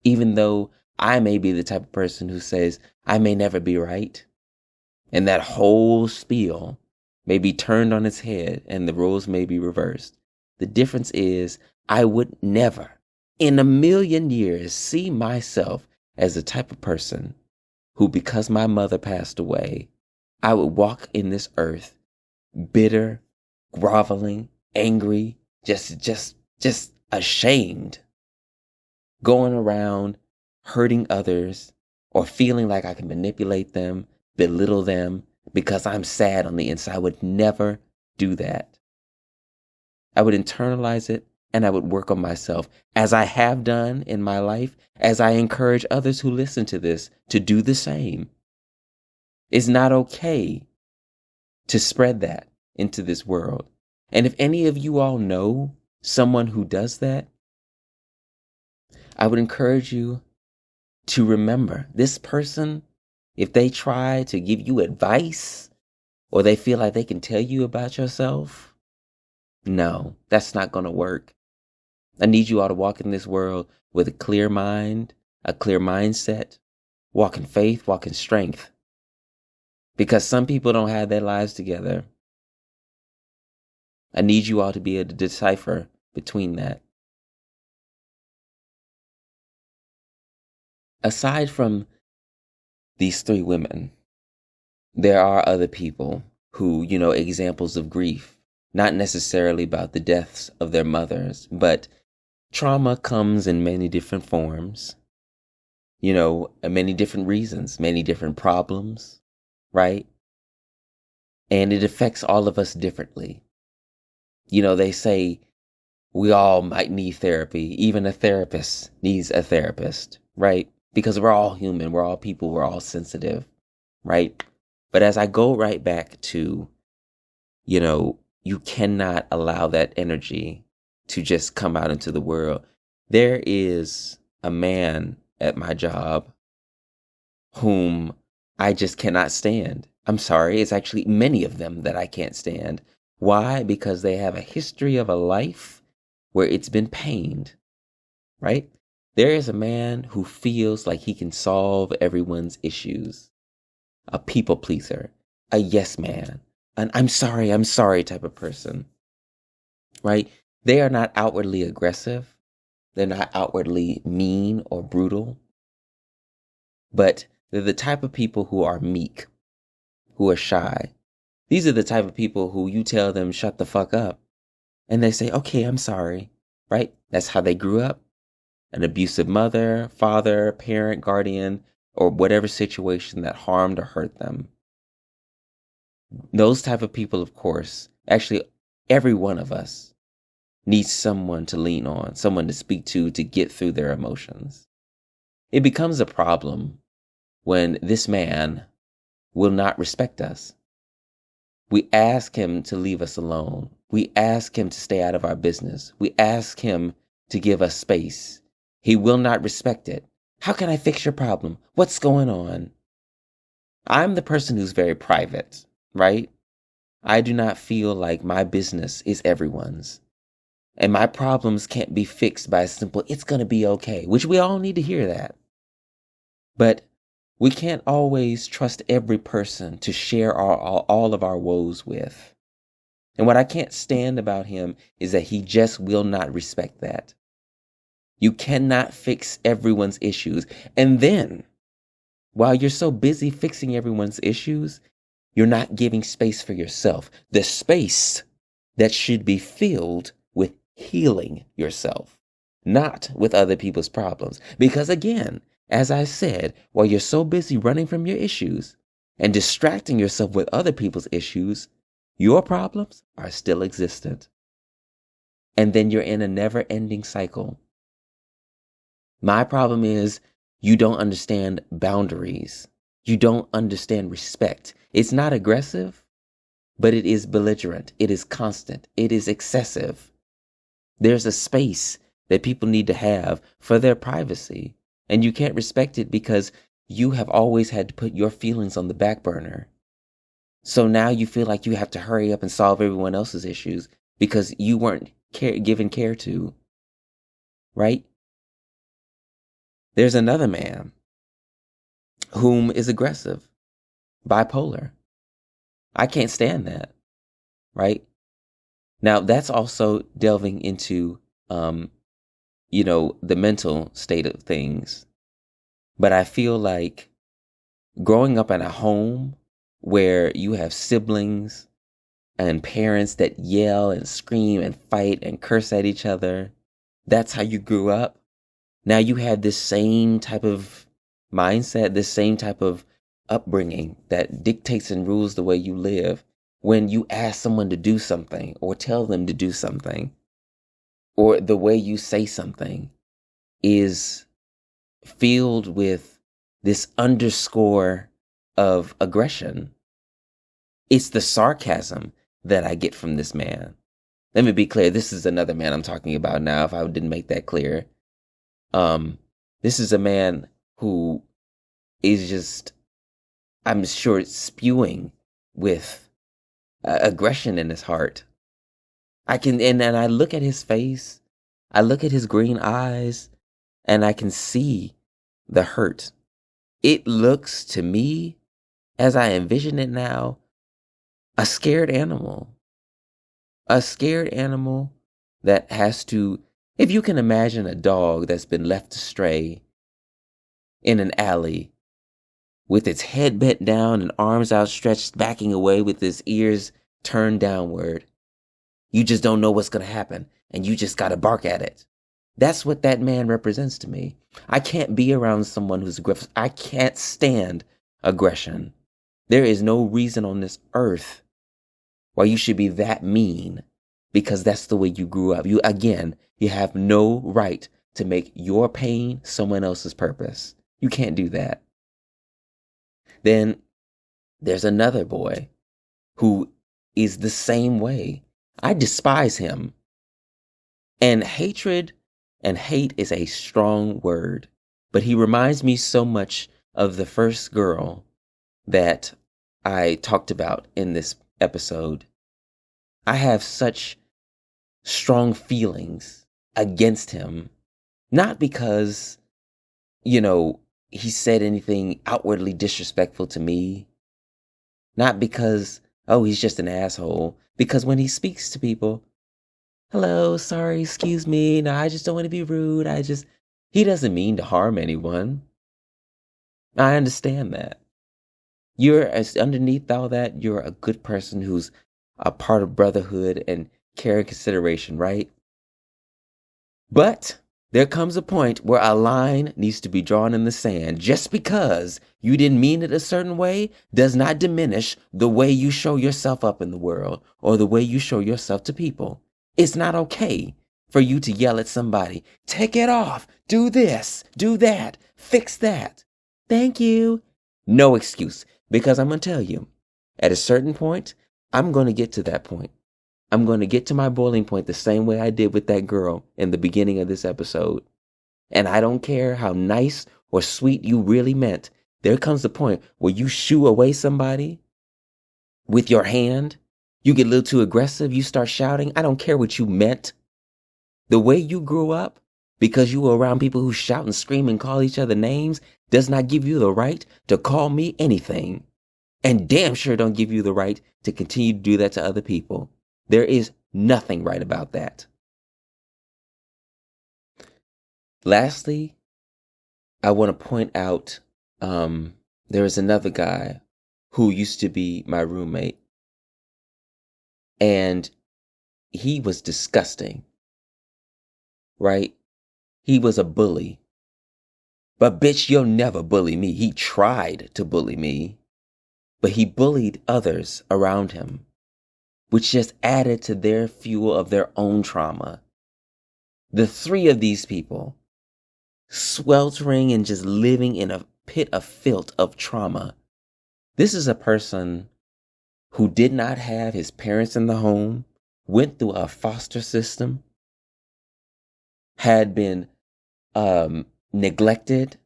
even though I may be the type of person who says, I may never be right, and that whole spiel may be turned on its head and the roles may be reversed. The difference is, I would never, in a million years, see myself as the type of person who, because my mother passed away, I would walk in this earth bitter, groveling, angry, just ashamed, going around hurting others or feeling like I can manipulate them, belittle them because I'm sad on the inside. I would never do that. I would internalize it and I would work on myself, as I have done in my life, as I encourage others who listen to this to do the same. It's not okay to spread that into this world. And if any of you all know someone who does that, I would encourage you to remember this person, if they try to give you advice or they feel like they can tell you about yourself, no, that's not going to work. I need you all to walk in this world with a clear mind, a clear mindset, walk in faith, walk in strength. Because some people don't have their lives together. I need you all to be able to decipher between that. Aside from these three women, there are other people who, examples of grief, not necessarily about the deaths of their mothers, but trauma comes in many different forms, many different reasons, many different problems, right? And it affects all of us differently. They say we all might need therapy. Even a therapist needs a therapist, right? Because we're all human, we're all people, we're all sensitive, right? But as I go right back to, you cannot allow that energy to just come out into the world. There is a man at my job whom I just cannot stand. I'm sorry, it's actually many of them that I can't stand. Why? Because they have a history of a life where it's been pained, right? There is a man who feels like he can solve everyone's issues, a people pleaser, a yes man, an I'm sorry type of person, right? They are not outwardly aggressive. They're not outwardly mean or brutal, but they're the type of people who are meek, who are shy. These are the type of people who you tell them, shut the fuck up. And they say, okay, I'm sorry, right? That's how they grew up. An abusive mother, father, parent, guardian, or whatever situation that harmed or hurt them. Those type of people, of course, actually every one of us needs someone to lean on, someone to speak to get through their emotions. It becomes a problem when this man will not respect us. We ask him to leave us alone. We ask him to stay out of our business. We ask him to give us space. He will not respect it. How can I fix your problem? What's going on? I'm the person who's very private, right? I do not feel like my business is everyone's. And my problems can't be fixed by a simple, it's going to be okay, which we all need to hear that. But we can't always trust every person to share all of our woes with. And what I can't stand about him is that he just will not respect that. You cannot fix everyone's issues. And then, while you're so busy fixing everyone's issues, you're not giving space for yourself. The space that should be filled with healing yourself, not with other people's problems. Because again, as I said, while you're so busy running from your issues and distracting yourself with other people's issues, your problems are still existent. And then you're in a never-ending cycle. My problem is you don't understand boundaries. You don't understand respect. It's not aggressive, but it is belligerent. It is constant. It is excessive. There's a space that people need to have for their privacy. And you can't respect it because you have always had to put your feelings on the back burner. So now you feel like you have to hurry up and solve everyone else's issues because you weren't given care to. Right? There's another man whom is aggressive, bipolar. I can't stand that. Right? Now that's also delving into, the mental state of things. But I feel like growing up in a home where you have siblings and parents that yell and scream and fight and curse at each other, that's how you grew up. Now you have this same type of mindset, this same type of upbringing that dictates and rules the way you live. When you ask someone to do something or tell them to do something, or the way you say something is filled with this underscore of aggression. It's the sarcasm that I get from this man. Let me be clear. This is another man I'm talking about now, if I didn't make that clear. This is a man who is just, I'm sure, spewing with aggression in his heart. And I look at his face, I look at his green eyes, and I can see the hurt. It looks to me, as I envision it now, a scared animal. A scared animal that has to, if you can imagine a dog that's been left astray in an alley with its head bent down and arms outstretched, backing away with its ears turned downward. You just don't know what's going to happen, and you just got to bark at it. That's what that man represents to me. I can't be around someone who's aggressive. I can't stand aggression. There is no reason on this earth why you should be that mean, because that's the way you grew up. You have no right to make your pain someone else's purpose. You can't do that. Then there's another boy who is the same way. I despise him. And hatred and hate is a strong word, but he reminds me so much of the first girl that I talked about in this episode, I have such strong feelings against him, not because, he said anything outwardly disrespectful to me, not because, oh, he's just an asshole, because when he speaks to people, hello, sorry, excuse me, no, I just don't want to be rude, he doesn't mean to harm anyone. I understand that. Underneath all that, you're a good person who's a part of brotherhood and care and consideration, right? But there comes a point where a line needs to be drawn in the sand. Just because you didn't mean it a certain way does not diminish the way you show yourself up in the world or the way you show yourself to people. It's not okay for you to yell at somebody, take it off, do this, do that, fix that. Thank you. No excuse, because I'm going to tell you, at a certain point, I'm going to get to that point. I'm going to get to my boiling point the same way I did with that girl in the beginning of this episode. And I don't care how nice or sweet you really meant. There comes the point where you shoo away somebody with your hand. You get a little too aggressive. You start shouting. I don't care what you meant. The way you grew up, because you were around people who shout and scream and call each other names, does not give you the right to call me anything. And damn sure don't give you the right to continue to do that to other people. There is nothing right about that. Lastly, I want to point out there is another guy who used to be my roommate. And he was disgusting, right? He was a bully. But bitch, you'll never bully me. He tried to bully me, but he bullied others around him, which just added to their fuel of their own trauma. The three of these people, sweltering and just living in a pit of filth of trauma. This is a person who did not have his parents in the home, went through a foster system, had been neglected,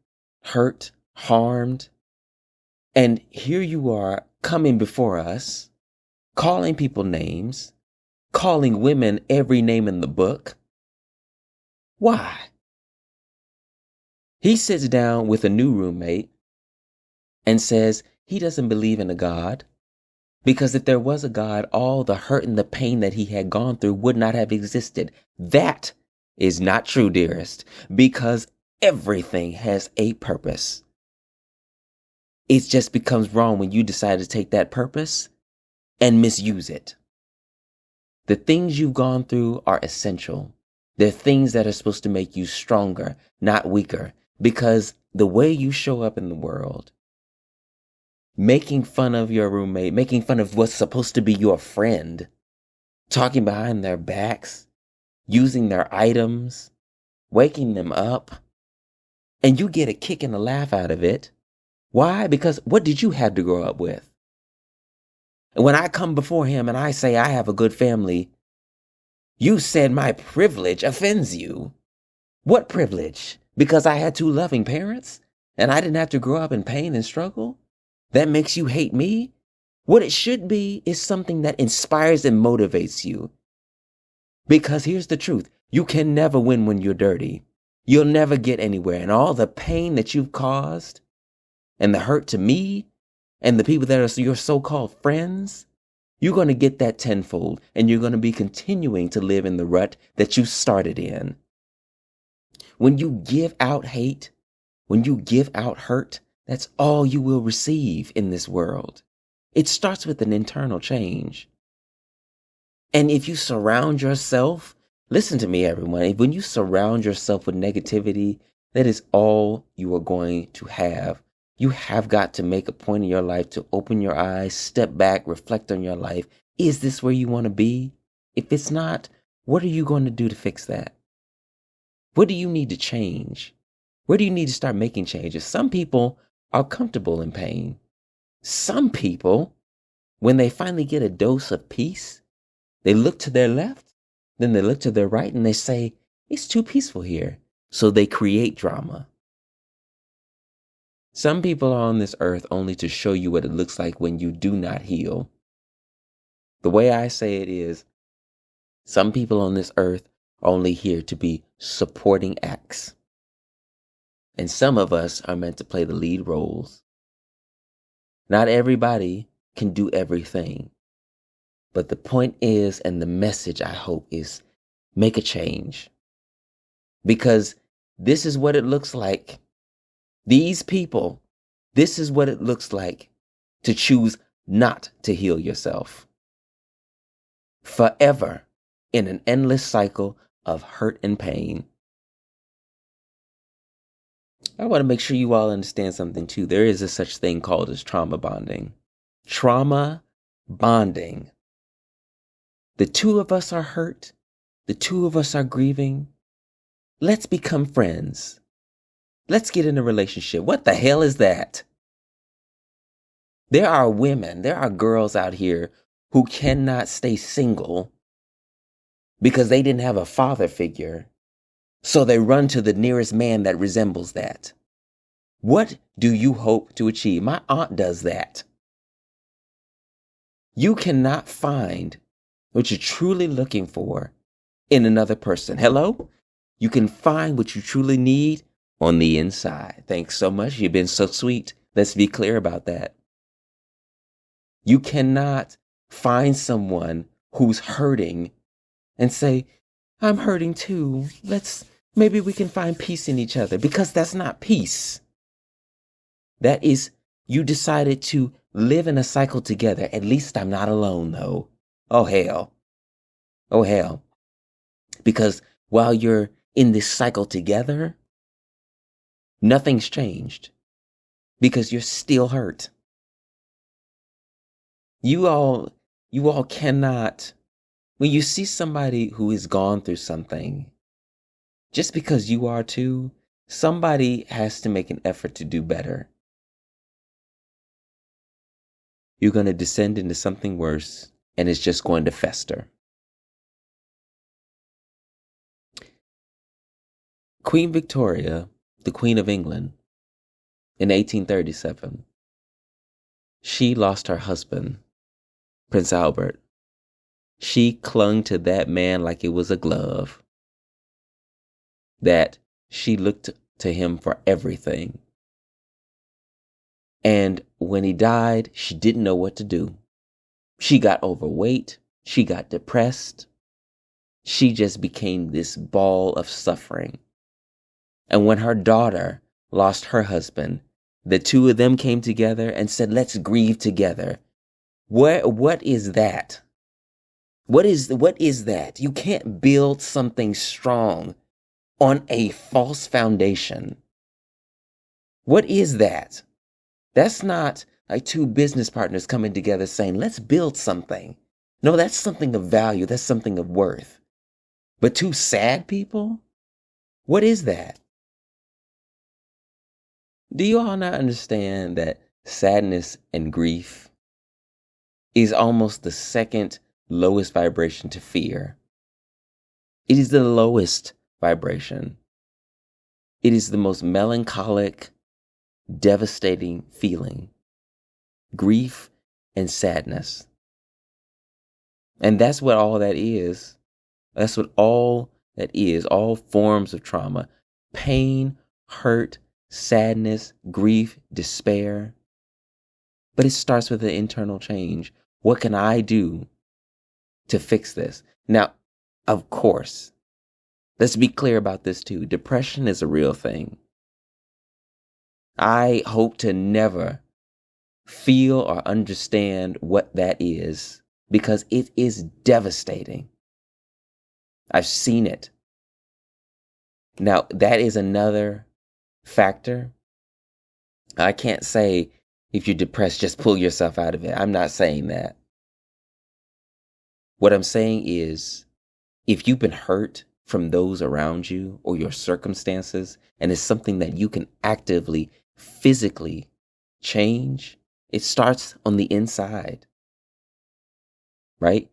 hurt, harmed. And here you are coming before us, calling people names, calling women every name in the book. Why? He sits down with a new roommate and says he doesn't believe in a God because if there was a God, all the hurt and the pain that he had gone through would not have existed. That is not true, dearest, because everything has a purpose. It just becomes wrong when you decide to take that purpose and misuse it. The things you've gone through are essential. They're things that are supposed to make you stronger, not weaker, because the way you show up in the world, making fun of your roommate, making fun of what's supposed to be your friend, talking behind their backs, using their items, waking them up, and you get a kick and a laugh out of it. Why? Because what did you have to grow up with? And when I come before him and I say I have a good family, you said my privilege offends you. What privilege? Because I had two loving parents and I didn't have to grow up in pain and struggle? That makes you hate me? What it should be is something that inspires and motivates you. Because here's the truth. You can never win when you're dirty. You'll never get anywhere. And all the pain that you've caused and the hurt to me and the people that are your so-called friends, you're going to get that tenfold and you're going to be continuing to live in the rut that you started in. When you give out hate, when you give out hurt, that's all you will receive in this world. It starts with an internal change. And if you surround yourself, listen to me, everyone, when you surround yourself with negativity, that is all you are going to have. You have got to make a point in your life to open your eyes, step back, reflect on your life. Is this where you want to be? If it's not, what are you going to do to fix that? What do you need to change? Where do you need to start making changes? Some people are comfortable in pain. Some people, when they finally get a dose of peace, they look to their left, then they look to their right, and they say, it's too peaceful here. So they create drama. Some people are on this earth only to show you what it looks like when you do not heal. The way I say it is, some people on this earth are only here to be supporting acts. And some of us are meant to play the lead roles. Not everybody can do everything. But the point is, and the message I hope is, make a change. Because this is what it looks like. These people, this is what it looks like to choose not to heal yourself. Forever in an endless cycle of hurt and pain. I want to make sure you all understand something too. There is a such thing called as trauma bonding. Trauma bonding. The two of us are hurt. The two of us are grieving. Let's become friends. Let's get in a relationship. What the hell is that? There are women, there are girls out here who cannot stay single because they didn't have a father figure. So they run to the nearest man that resembles that. What do you hope to achieve? My aunt does that. You cannot find what you're truly looking for in another person. Hello? You can find what you truly need on the inside. Thanks so much. You've been so sweet. Let's be clear about that. You cannot find someone who's hurting and say, I'm hurting too. Maybe we can find peace in each other, because that's not peace. That is, you decided to live in a cycle together. At least I'm not alone though. Oh hell. Oh hell. Because while you're in this cycle together, nothing's changed because you're still hurt. You all cannot, when you see somebody who has gone through something, just because you are too, somebody has to make an effort to do better. You're going to descend into something worse, and it's just going to fester. Queen Victoria, the Queen of England, in 1837, she lost her husband, Prince Albert. She clung to that man like it was a glove. That she looked to him for everything. And when he died, she didn't know what to do. She got overweight. She got depressed. She just became this ball of suffering. And when her daughter lost her husband, the two of them came together and said, let's grieve together. What is that? What is that? You can't build something strong on a false foundation. What is that? That's not like two business partners coming together saying, let's build something. No, that's something of value. That's something of worth. But two sad people? What is that? Do you all not understand that sadness and grief is almost the second lowest vibration to fear? It is the lowest vibration. It is the most melancholic, devastating feeling. Grief and sadness. And that's what all that is. That's what all that is. All forms of trauma. Pain, hurt, sadness, grief, despair. But it starts with an internal change. What can I do to fix this? Now, of course, let's be clear about this too. Depression is a real thing. I hope to never feel or understand what that is, because it is devastating. I've seen it. Now, that is another factor. I can't say if you're depressed, just pull yourself out of it. I'm not saying that. What I'm saying is, if you've been hurt from those around you or your circumstances, and it's something that you can actively, physically change, it starts on the inside. Right?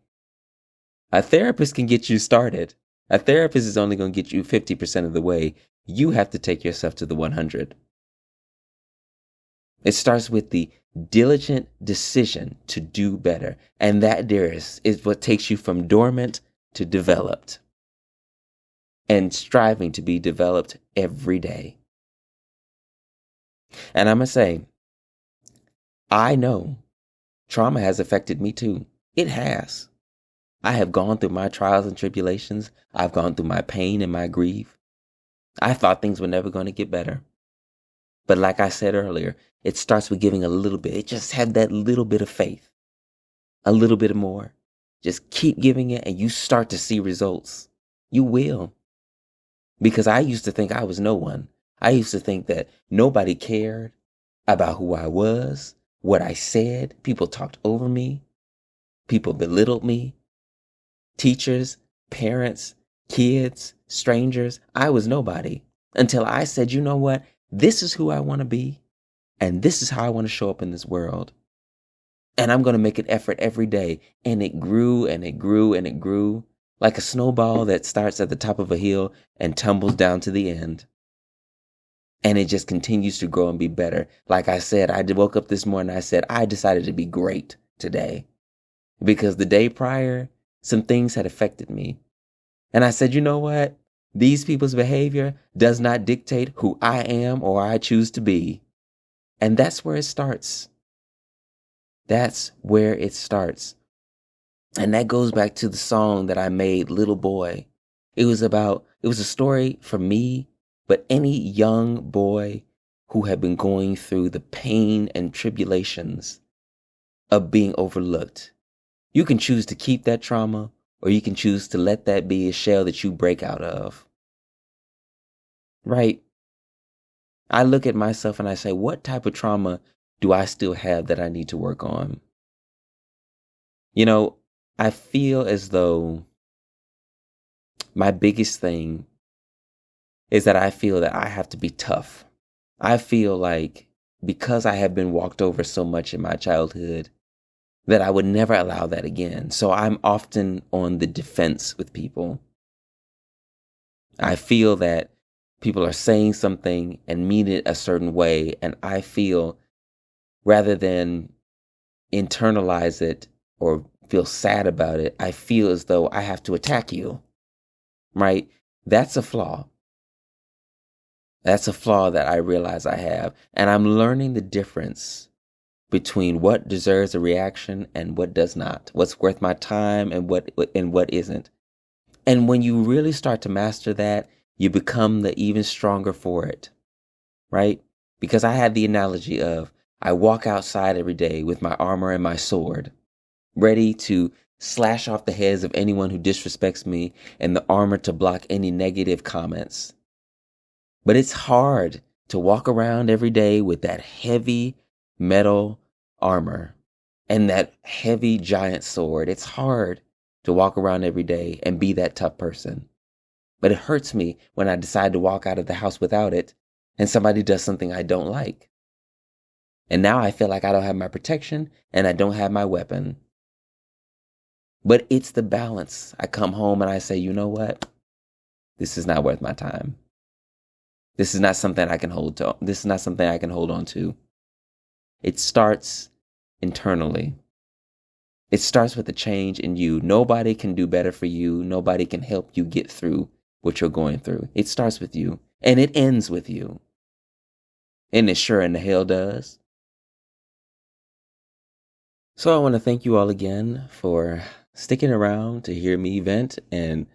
A therapist can get you started. A therapist is only going to get you 50% of the way. You have to take yourself to the 100. It starts with the diligent decision to do better. And that, dearest, is what takes you from dormant to developed, and striving to be developed every day. And I'm going to say, I know trauma has affected me too. It has. I have gone through my trials and tribulations. I've gone through my pain and my grief. I thought things were never going to get better. But like I said earlier, it starts with giving a little bit. It just had that little bit of faith, a little bit more. Just keep giving it and you start to see results. You will. Because I used to think I was no one. I used to think that nobody cared about who I was, what I said. People talked over me. People belittled me. Teachers, parents, kids, strangers. I was nobody until I said, you know what? This is who I want to be. And this is how I want to show up in this world. And I'm going to make an effort every day. And it grew and it grew and it grew like a snowball that starts at the top of a hill and tumbles down to the end. And it just continues to grow and be better. Like I said, I woke up this morning, I said, I decided to be great today. Because the day prior, some things had affected me. And I said, you know what? These people's behavior does not dictate who I am or I choose to be. And that's where it starts. That's where it starts. And that goes back to the song that I made, Little Boy. It was a story for me, but any young boy who had been going through the pain and tribulations of being overlooked. You can choose to keep that trauma, or you can choose to let that be a shell that you break out of. Right? I look at myself and I say, what type of trauma do I still have that I need to work on? You know, I feel as though my biggest thing is that I feel that I have to be tough. I feel like because I have been walked over so much in my childhood, that I would never allow that again. So I'm often on the defense with people. I feel that people are saying something and mean it a certain way, and I feel rather than internalize it or feel sad about it, I feel as though I have to attack you, right? That's a flaw. That's a flaw that I realize I have, and I'm learning the difference between what deserves a reaction and what does not, what's worth my time and what isn't. And when you really start to master that, you become the even stronger for it, right? Because I had the analogy of I walk outside every day with my armor and my sword, ready to slash off the heads of anyone who disrespects me and the armor to block any negative comments. But it's hard to walk around every day with that heavy metal armor and that heavy giant sword. It's hard to walk around every day and be that tough person. But it hurts me when I decide to walk out of the house without it and somebody does something I don't like. And now I feel like I don't have my protection and I don't have my weapon. But it's the balance. I come home and I say, you know what? This is not worth my time. This is not something I can hold to. This is not something I can hold on to. It starts internally. It starts with a change in you. Nobody can do better for you. Nobody can help you get through what you're going through. It starts with you and it ends with you. And it sure in the hell does. So I want to thank you all again for sticking around to hear me vent and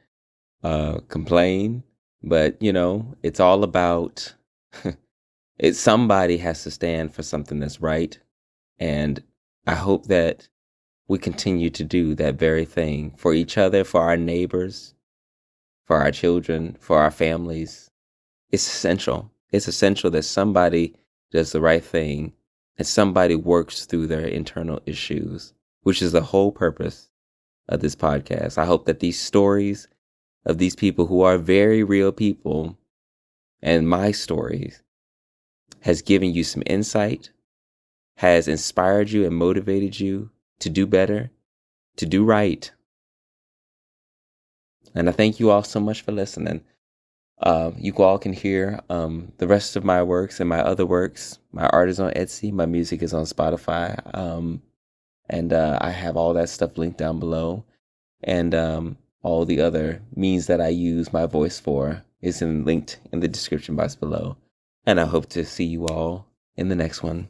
complain. But, you know, it's all about somebody has to stand for something that's right. And I hope that we continue to do that very thing for each other, for our neighbors, for our children, for our families. It's essential. It's essential that somebody does the right thing and somebody works through their internal issues, which is the whole purpose of this podcast. I hope that these stories of these people who are very real people and my stories has given you some insight, has inspired you and motivated you to do better, to do right. And I thank you all so much for listening. You all can hear the rest of my works and my other works. My art is on Etsy. My music is on Spotify. And I have all that stuff linked down below. And all the other means that I use my voice for is linked in the description box below. And I hope to see you all in the next one.